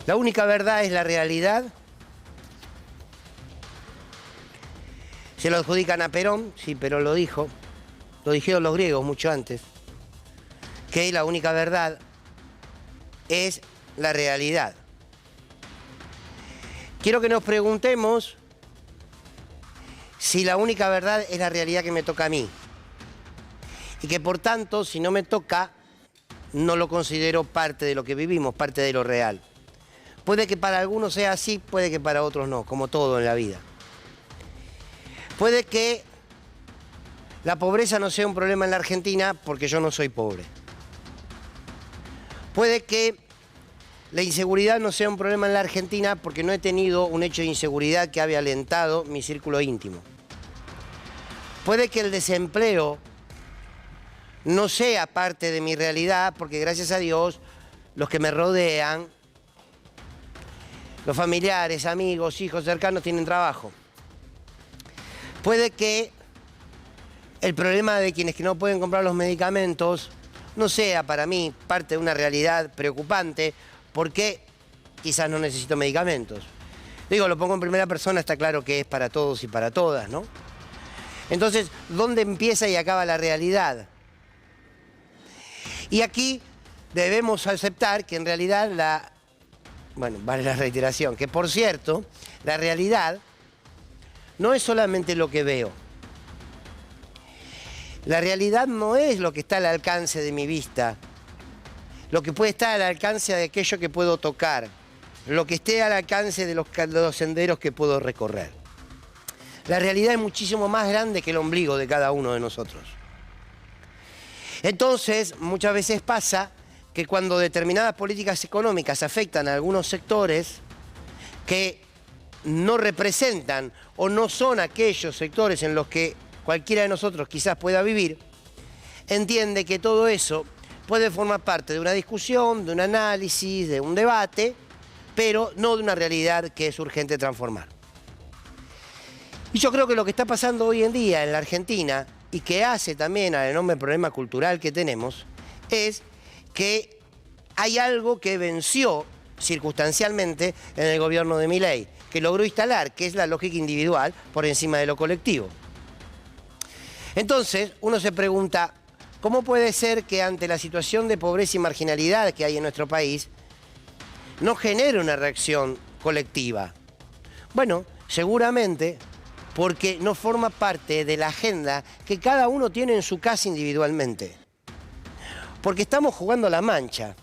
La única verdad es la realidad. Se lo adjudican a Perón, sí, Perón lo dijo. Lo dijeron los griegos mucho antes. Que la única verdad es la realidad. Quiero que nos preguntemos si la única verdad es la realidad que me toca a mí. Y que por tanto, si no me toca, no lo considero parte de lo que vivimos, parte de lo real. Puede que para algunos sea así, puede que para otros no, como todo en la vida. Puede que la pobreza no sea un problema en la Argentina porque yo no soy pobre. Puede que la inseguridad no sea un problema en la Argentina porque no he tenido un hecho de inseguridad que haya alentado mi círculo íntimo. Puede que el desempleo no sea parte de mi realidad porque gracias a Dios los que me rodean, los familiares, amigos, hijos cercanos tienen trabajo. Puede que el problema de quienes que no pueden comprar los medicamentos no sea para mí parte de una realidad preocupante porque quizás no necesito medicamentos. Digo, lo pongo en primera persona, está claro que es para todos y para todas, ¿no? Entonces, ¿dónde empieza y acaba la realidad? Y aquí debemos aceptar que en realidad bueno, vale la reiteración, que por cierto, la realidad no es solamente lo que veo. La realidad no es lo que está al alcance de mi vista, lo que puede estar al alcance de aquello que puedo tocar, lo que esté al alcance de los senderos que puedo recorrer. La realidad es muchísimo más grande que el ombligo de cada uno de nosotros. Entonces, muchas veces pasa que cuando determinadas políticas económicas afectan a algunos sectores que no representan o no son aquellos sectores en los que cualquiera de nosotros quizás pueda vivir, entiende que todo eso puede formar parte de una discusión, de un análisis, de un debate, pero no de una realidad que es urgente transformar. Y yo creo que lo que está pasando hoy en día en la Argentina y que hace también al enorme problema cultural que tenemos es que hay algo que venció circunstancialmente en el gobierno de Milei, que logró instalar, que es la lógica individual por encima de lo colectivo. Entonces, uno se pregunta, ¿cómo puede ser que ante la situación de pobreza y marginalidad que hay en nuestro país, no genere una reacción colectiva? Bueno, seguramente porque no forma parte de la agenda que cada uno tiene en su casa individualmente. Porque estamos jugando a la mancha.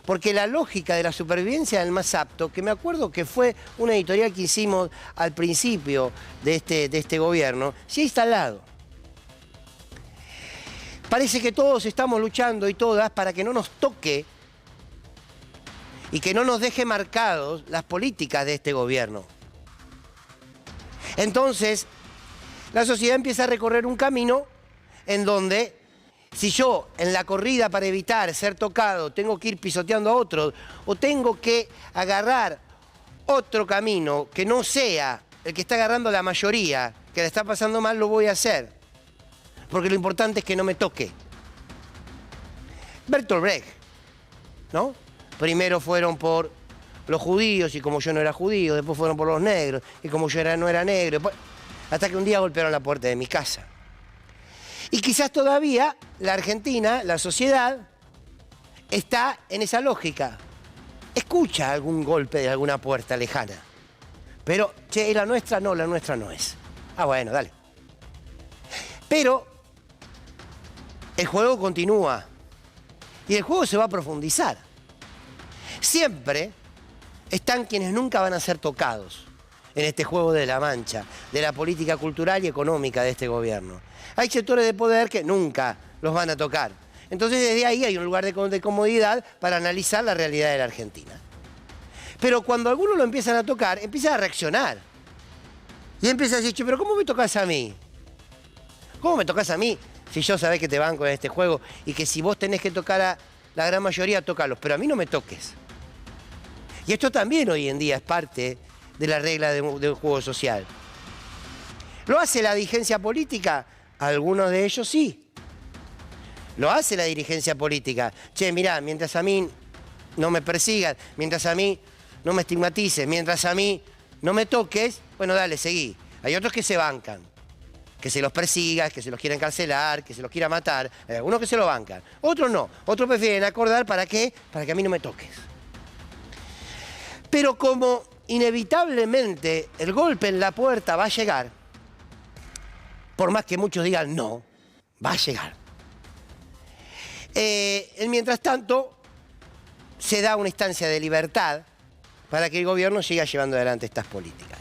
Porque la lógica de la supervivencia del más apto, que me acuerdo que fue una editorial que hicimos al principio de este gobierno, se ha instalado. Parece que todos estamos luchando y todas para que no nos toque y que no nos deje marcados las políticas de este gobierno. Entonces, la sociedad empieza a recorrer un camino en donde si yo en la corrida para evitar ser tocado tengo que ir pisoteando a otros o tengo que agarrar otro camino que no sea el que está agarrando la mayoría, que la está pasando mal, lo voy a hacer. Porque lo importante es que no me toque. Bertolt Brecht, ¿no? Primero fueron por los judíos y como yo no era judío, después fueron por los negros y como yo no era negro, hasta que un día golpearon la puerta de mi casa. Y quizás todavía la Argentina, la sociedad, está en esa lógica. Escucha algún golpe de alguna puerta lejana. Pero, che, ¿la nuestra? No, la nuestra no es. Ah, bueno, dale. Pero el juego continúa. Y el juego se va a profundizar. Siempre están quienes nunca van a ser tocados en este juego de la mancha, de la política cultural y económica de este gobierno. Hay sectores de poder que nunca los van a tocar. Entonces desde ahí hay un lugar de comodidad para analizar la realidad de la Argentina. Pero cuando algunos lo empiezan a tocar, empiezan a reaccionar. Y empiezan a decir, pero ¿cómo me tocas a mí? ¿Cómo me tocas a mí si yo sabés que te banco en este juego y que si vos tenés que tocar a la gran mayoría, tócalos, pero a mí no me toques? Y esto también hoy en día es parte de la regla del juego social. ¿Lo hace la dirigencia política? Algunos de ellos sí. Lo hace la dirigencia política. Che, mirá, mientras a mí no me persigan, mientras a mí no me estigmatices, mientras a mí no me toques, bueno, dale, seguí. Hay otros que se bancan, que se los persiga, que se los quiera encarcelar, que se los quiera matar. Hay algunos que se lo bancan, otros no. Otros prefieren acordar, ¿para qué? Para que a mí no me toques. Pero como inevitablemente el golpe en la puerta va a llegar, por más que muchos digan no, va a llegar. Mientras tanto, se da una instancia de libertad para que el gobierno siga llevando adelante estas políticas.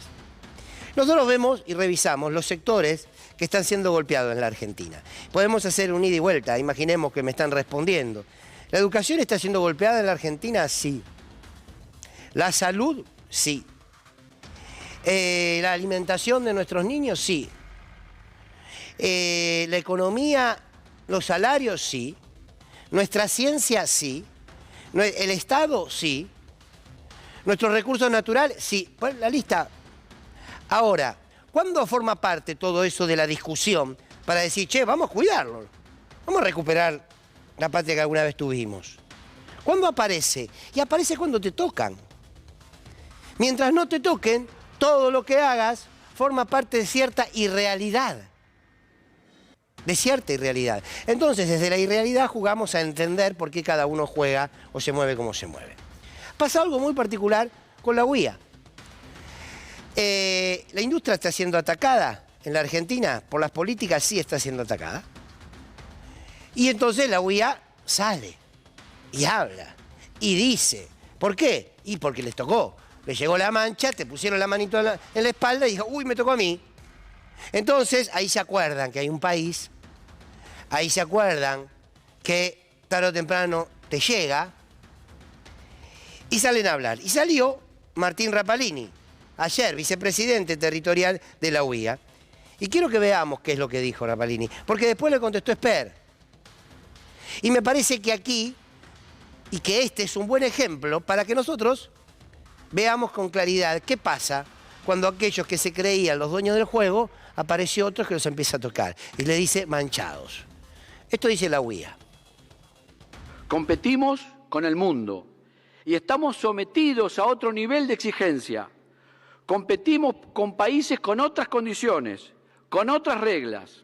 Nosotros vemos y revisamos los sectores que están siendo golpeados en la Argentina. Podemos hacer un ida y vuelta, imaginemos que me están respondiendo. ¿La educación está siendo golpeada en la Argentina? Sí. ¿La salud? Sí. ¿La alimentación de nuestros niños? Sí. ¿La economía, los salarios? Sí. ¿Nuestra ciencia? Sí. ¿El Estado? Sí. ¿Nuestros recursos naturales? Sí. Pues la lista. Ahora, ¿cuándo forma parte todo eso de la discusión para decir, che, vamos a cuidarlo? Vamos a recuperar la patria que alguna vez tuvimos. ¿Cuándo aparece? Y aparece cuando te tocan. Mientras no te toquen, todo lo que hagas forma parte de cierta irrealidad. De cierta irrealidad. Entonces, desde la irrealidad jugamos a entender por qué cada uno juega o se mueve como se mueve. Pasa algo muy particular con la UIA. ¿La industria está siendo atacada en la Argentina? Por las políticas sí está siendo atacada. Y entonces la UIA sale y habla y dice. ¿Por qué? Y porque les tocó. Le llegó la mancha, te pusieron la manito en la espalda y dijo, uy, me tocó a mí. Entonces ahí se acuerdan que hay un país, ahí se acuerdan que tarde o temprano te llega y salen a hablar. Y salió Martín Rapalini, ayer vicepresidente territorial de la UIA. Y quiero que veamos qué es lo que dijo Rapalini, porque después le contestó Esper. Y me parece que aquí, y que este es un buen ejemplo para que nosotros veamos con claridad qué pasa cuando aquellos que se creían los dueños del juego, apareció otros que los empieza a tocar. Y le dice manchados. Esto dice la UIA. Competimos con el mundo y estamos sometidos a otro nivel de exigencia. Competimos con países con otras condiciones, con otras reglas.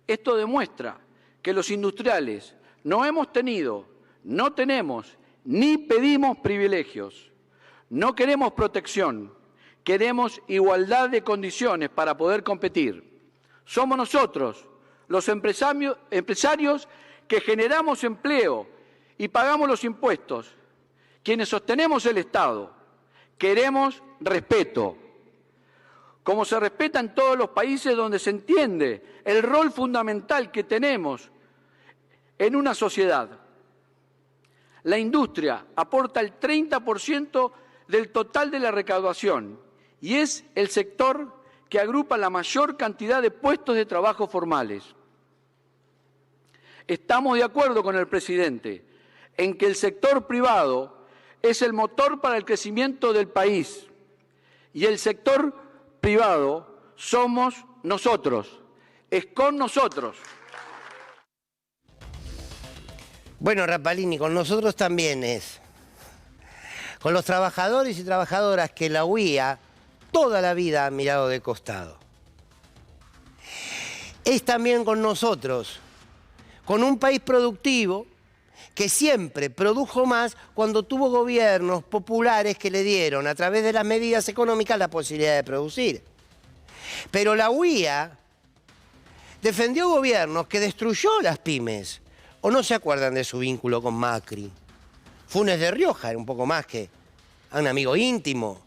Esto demuestra que los industriales no hemos tenido, no tenemos, ni pedimos privilegios. No queremos protección, queremos igualdad de condiciones para poder competir. Somos nosotros, los empresarios que generamos empleo y pagamos los impuestos, quienes sostenemos el Estado. Queremos respeto, como se respeta en todos los países donde se entiende el rol fundamental que tenemos en una sociedad. La industria aporta el 30% del total de la recaudación y es el sector que agrupa la mayor cantidad de puestos de trabajo formales. Estamos de acuerdo con el presidente en que el sector privado es el motor para el crecimiento del país y el sector privado somos nosotros, es con nosotros. Bueno, Rapalini, con nosotros también es. Con los trabajadores y trabajadoras que la UIA toda la vida ha mirado de costado. Es también con nosotros, con un país productivo que siempre produjo más cuando tuvo gobiernos populares que le dieron a través de las medidas económicas la posibilidad de producir. Pero la UIA defendió gobiernos que destruyó las pymes. ¿O no se acuerdan de su vínculo con Macri? Funes de Rioja era un poco más que un amigo íntimo.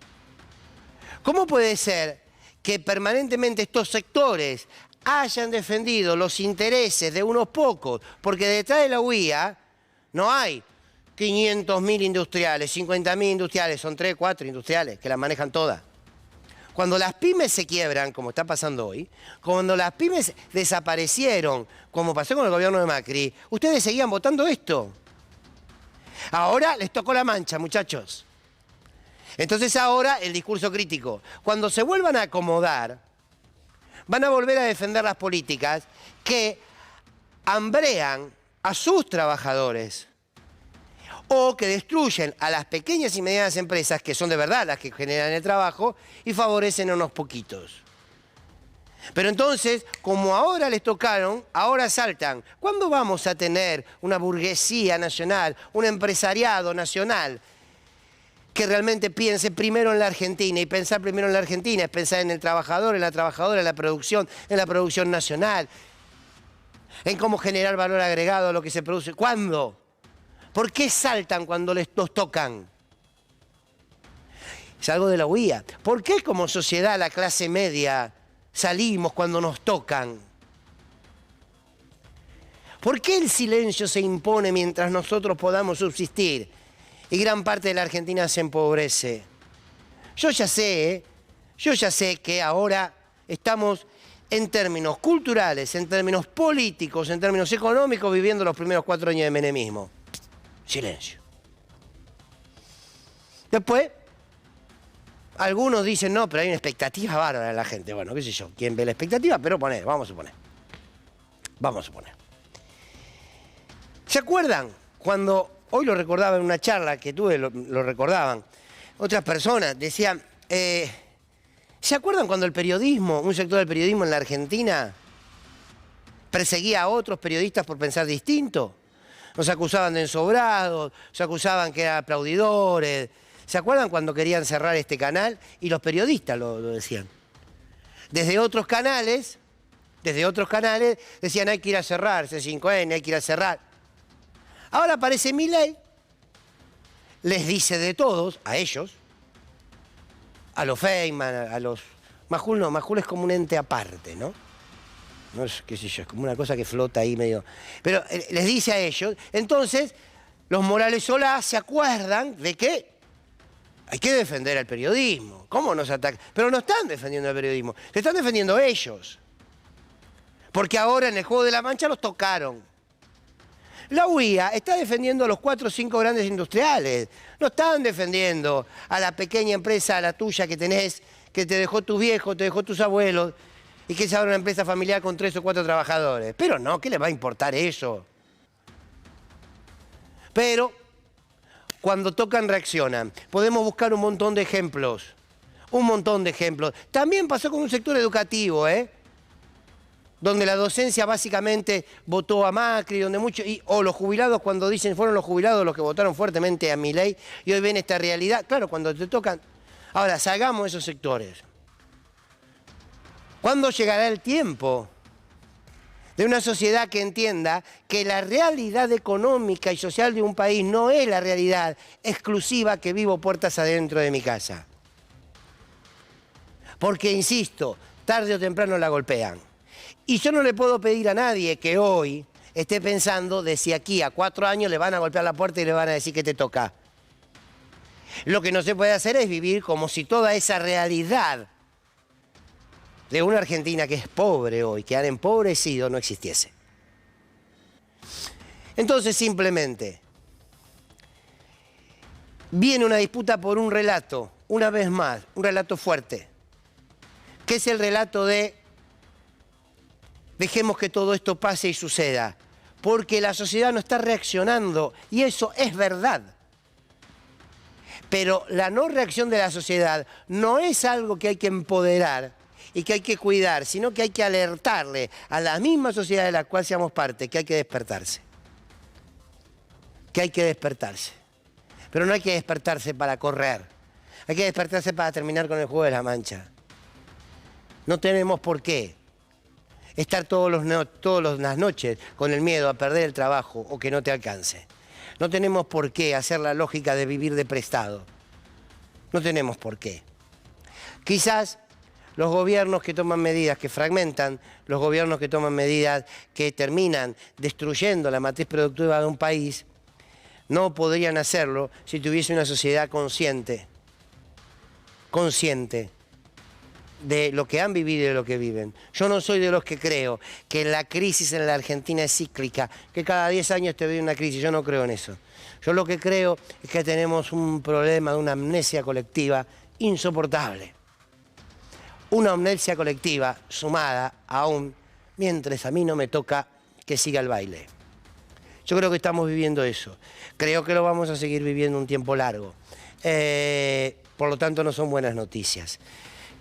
¿Cómo puede ser que permanentemente estos sectores hayan defendido los intereses de unos pocos? Porque detrás de la UIA no hay 500.000 industriales, 50.000 industriales, son 3, 4 industriales que las manejan todas. Cuando las pymes se quiebran, como está pasando hoy, cuando las pymes desaparecieron, como pasó con el gobierno de Macri, ustedes seguían votando esto. Ahora les tocó la mancha, muchachos. Entonces ahora el discurso crítico. Cuando se vuelvan a acomodar, van a volver a defender las políticas que hambrean a sus trabajadores o que destruyen a las pequeñas y medianas empresas, que son de verdad las que generan el trabajo, y favorecen a unos poquitos. Pero entonces, como ahora les tocaron, ahora saltan. ¿Cuándo vamos a tener una burguesía nacional, un empresariado nacional que realmente piense primero en la Argentina? Y pensar primero en la Argentina es pensar en el trabajador, en la trabajadora, en la producción nacional, en cómo generar valor agregado a lo que se produce. ¿Cuándo? ¿Por qué saltan cuando nos tocan? Es algo de la huía. ¿Por qué como sociedad la clase media salimos cuando nos tocan? ¿Por qué el silencio se impone mientras nosotros podamos subsistir y gran parte de la Argentina se empobrece? Yo ya sé que ahora estamos en términos culturales, en términos políticos, en términos económicos, viviendo los primeros 4 años de menemismo. Silencio. Después, algunos dicen, no, pero hay una expectativa bárbara de la gente. Bueno, qué sé yo, ¿quién ve la expectativa? Pero vamos a suponer. ¿Se acuerdan cuando, hoy lo recordaba en una charla que tuve, lo recordaban, otras personas decían, ¿se acuerdan cuando el periodismo, un sector del periodismo en la Argentina, perseguía a otros periodistas por pensar distinto? Nos acusaban de ensobrados, se acusaban que eran aplaudidores. ¿Se acuerdan cuando querían cerrar este canal? Y los periodistas lo decían. Desde otros canales decían hay que ir a cerrar, C5N, hay que ir a cerrar. Ahora aparece Milei, les dice de todos, a ellos, a los Feynman, a los... Majul no, Majul es como un ente aparte, ¿no? No es, qué sé yo, es como una cosa que flota ahí medio... Pero les dice a ellos, entonces, los Morales Solá se acuerdan de que hay que defender al periodismo. ¿Cómo nos atacan? Pero no están defendiendo al periodismo, se están defendiendo ellos. Porque ahora en el juego de la mancha los tocaron. La UIA está defendiendo a los 4 o 5 grandes industriales. No están defendiendo a la pequeña empresa, a la tuya que tenés, que te dejó tus viejos, te dejó tus abuelos, y que es ahora una empresa familiar con 3 o 4 trabajadores. Pero no, ¿qué les va a importar eso? Pero cuando tocan reaccionan. Podemos buscar un montón de ejemplos. Un montón de ejemplos. También pasó con un sector educativo, donde la docencia básicamente votó a Macri, donde muchos, o los jubilados cuando dicen fueron los jubilados los que votaron fuertemente a Milei, y hoy ven esta realidad. Claro, cuando te tocan. Ahora, salgamos de esos sectores. ¿Cuándo llegará el tiempo de una sociedad que entienda que la realidad económica y social de un país no es la realidad exclusiva que vivo puertas adentro de mi casa? Porque, insisto, tarde o temprano la golpean. Y yo no le puedo pedir a nadie que hoy esté pensando de si aquí a 4 años le van a golpear la puerta y le van a decir que te toca. Lo que no se puede hacer es vivir como si toda esa realidad de una Argentina que es pobre hoy, que han empobrecido, no existiese. Entonces, simplemente, viene una disputa por un relato, una vez más, un relato fuerte, que es el relato de dejemos que todo esto pase y suceda, porque la sociedad no está reaccionando, y eso es verdad. Pero la no reacción de la sociedad no es algo que hay que empoderar y que hay que cuidar, sino que hay que alertarle a la misma sociedad de la cual seamos parte que hay que despertarse. Que hay que despertarse. Pero no hay que despertarse para correr. Hay que despertarse para terminar con el juego de la mancha. No tenemos por qué estar todas las noches con el miedo a perder el trabajo o que no te alcance. No tenemos por qué hacer la lógica de vivir de prestado. No tenemos por qué. Quizás los gobiernos que toman medidas que fragmentan, los gobiernos que toman medidas que terminan destruyendo la matriz productiva de un país, no podrían hacerlo si tuviese una sociedad consciente de lo que han vivido y de lo que viven. Yo no soy de los que creo que la crisis en la Argentina es cíclica, que cada 10 años te viene una crisis. Yo no creo en eso. Yo lo que creo es que tenemos un problema de una amnesia colectiva insoportable. Una amnesia colectiva sumada aún mientras a mí no me toca que siga el baile. Yo creo que estamos viviendo eso. Creo que lo vamos a seguir viviendo un tiempo largo. Por lo tanto, no son buenas noticias.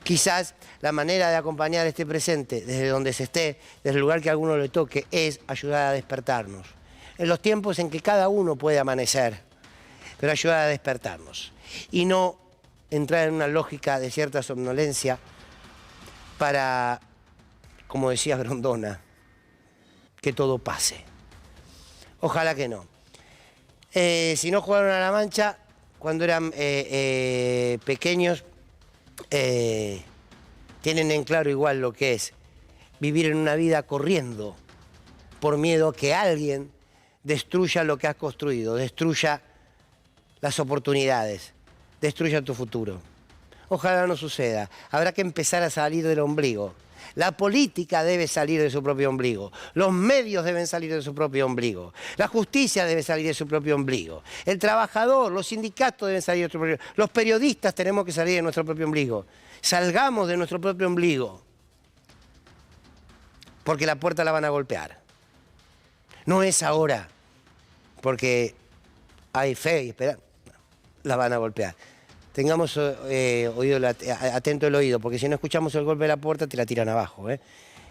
Quizás la manera de acompañar este presente, desde donde se esté, desde el lugar que a alguno le toque, es ayudar a despertarnos. En los tiempos en que cada uno puede amanecer, pero ayudar a despertarnos. Y no entrar en una lógica de cierta somnolencia para, como decía Grondona, que todo pase. Ojalá que no. Si no jugaron a la mancha, cuando eran pequeños, tienen en claro igual lo que es vivir en una vida corriendo por miedo a que alguien destruya lo que has construido, destruya las oportunidades, destruya tu futuro. Ojalá no suceda. Habrá que empezar a salir del ombligo. La política debe salir de su propio ombligo. Los medios deben salir de su propio ombligo. La justicia debe salir de su propio ombligo. El trabajador, los sindicatos deben salir de su propio ombligo. Los periodistas tenemos que salir de nuestro propio ombligo. Salgamos de nuestro propio ombligo. Porque la puerta la van a golpear. No es ahora. Porque hay fe y esperanza. La van a golpear. Tengamos atento el oído, porque si no escuchamos el golpe de la puerta, te la tiran abajo, ¿eh?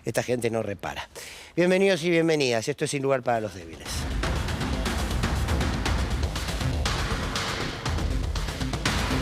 Esta gente no repara. Bienvenidos y bienvenidas. Esto es Sin Lugar para los Débiles.